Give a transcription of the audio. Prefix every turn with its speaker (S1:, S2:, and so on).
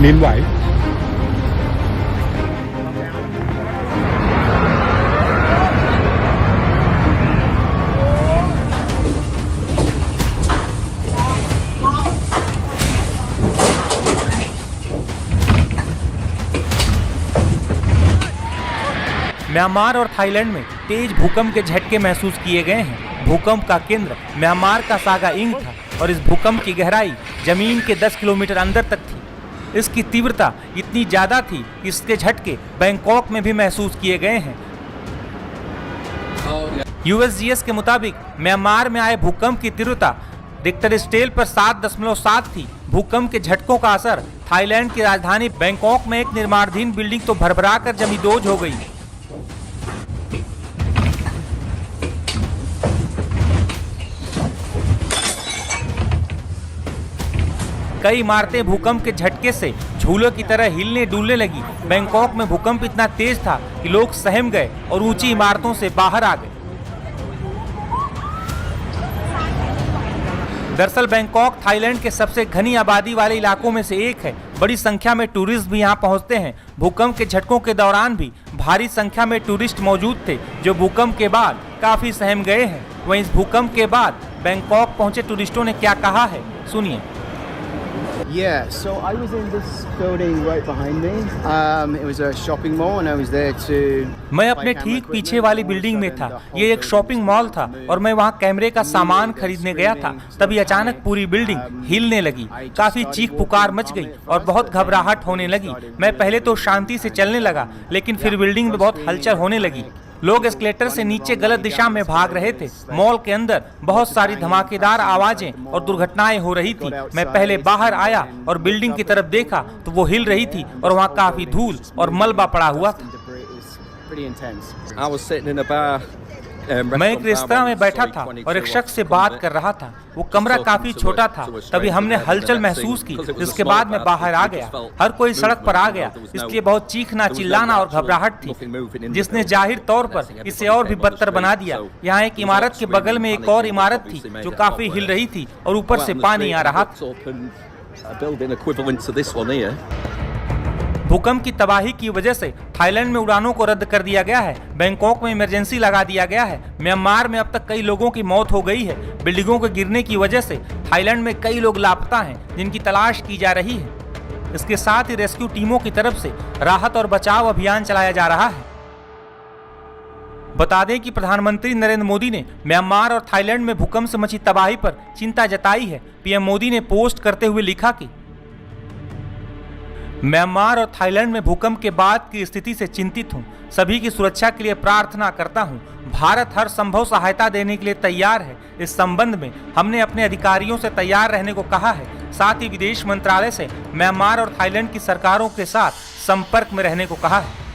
S1: ดินไหว
S2: म्यांमार और थाईलैंड में तेज भूकंप के झटके महसूस किए गए हैं। भूकंप का केंद्र म्यांमार का सागा इंग था और इस भूकंप की गहराई जमीन के 10 किलोमीटर अंदर तक थी। इसकी तीव्रता इतनी ज्यादा थी कि इसके झटके बैंकॉक में भी महसूस किए गए हैं। यूएसजीएस के मुताबिक म्यांमार में आए भूकंप की तीव्रता रिक्टर स्केल पर 7.7 थी। भूकंप के झटकों का असर थाईलैंड की राजधानी बैंकॉक में एक निर्माणाधीन बिल्डिंग तो भरभरा कर जमींदोज हो गई। कई इमारतें भूकंप के झटके से झूलों की तरह हिलने डुलने लगी। बैंकॉक में भूकंप इतना तेज था कि लोग सहम गए और ऊंची इमारतों से बाहर आ गए। दरअसल बैंकॉक थाईलैंड के सबसे घनी आबादी वाले इलाकों में से एक है। बड़ी संख्या में टूरिस्ट भी यहाँ पहुँचते हैं। भूकंप के झटकों के दौरान भी भारी संख्या में टूरिस्ट मौजूद थे जो भूकंप के बाद काफी सहम गए हैं। वहीं इस भूकंप के बाद बैंकॉक पहुंचे टूरिस्टों ने क्या कहा है, सुनिए।
S3: Yeah, so I was in this building right behind me. It was a shopping mall and I was there to
S2: मैं अपने ठीक पीछे वाली बिल्डिंग में था। ये एक शॉपिंग मॉल था और मैं वहाँ कैमरे का सामान खरीदने गया था। तभी अचानक पूरी बिल्डिंग हिलने लगी। काफी चीख पुकार मच गई और बहुत घबराहट होने लगी। मैं पहले तो शांति से चलने लगा, लेकिन फिर बिल्डिंग में बहुत हलचल होने लगी। लोग एस्केलेटर से नीचे गलत दिशा में भाग रहे थे। मॉल के अंदर बहुत सारी धमाकेदार आवाजें और दुर्घटनाएं हो रही थी। मैं पहले बाहर आया और बिल्डिंग की तरफ देखा तो वो हिल रही थी और वहाँ काफी धूल और मलबा पड़ा हुआ था। मैं एक रेस्तरां में बैठा था और एक शख्स से बात कर रहा था। वो कमरा काफी छोटा था। तभी हमने हलचल महसूस की। इसके बाद मैं बाहर आ गया। हर कोई सड़क पर आ गया, इसलिए बहुत चीखना, चिल्लाना और घबराहट थी, जिसने जाहिर तौर पर इसे और भी बदतर बना दिया। यहाँ एक इमारत के बगल में एक और इमारत थी जो काफी हिल रही थी और ऊपर से पानी आ रहा था। भूकंप की तबाही की वजह से थाईलैंड में उड़ानों को रद्द कर दिया गया है। बैंकॉक में इमरजेंसी लगा दिया गया है। म्यांमार में अब तक कई लोगों की मौत हो गई है। बिल्डिंगों के गिरने की वजह से थाईलैंड में कई लोग लापता हैं जिनकी तलाश की जा रही है। इसके साथ ही रेस्क्यू टीमों की तरफ से राहत और बचाव अभियान चलाया जा रहा है। बता दें कि प्रधानमंत्री नरेंद्र मोदी ने म्यांमार और थाईलैंड में भूकंप से मची तबाही पर चिंता जताई है। पीएम मोदी ने पोस्ट करते हुए लिखा कि म्यांमार और थाईलैंड में भूकंप के बाद की स्थिति से चिंतित हूं। सभी की सुरक्षा के लिए प्रार्थना करता हूं। भारत हर संभव सहायता देने के लिए तैयार है। इस संबंध में हमने अपने अधिकारियों से तैयार रहने को कहा है। साथ ही विदेश मंत्रालय से म्यांमार और थाईलैंड की सरकारों के साथ संपर्क में रहने को कहा है।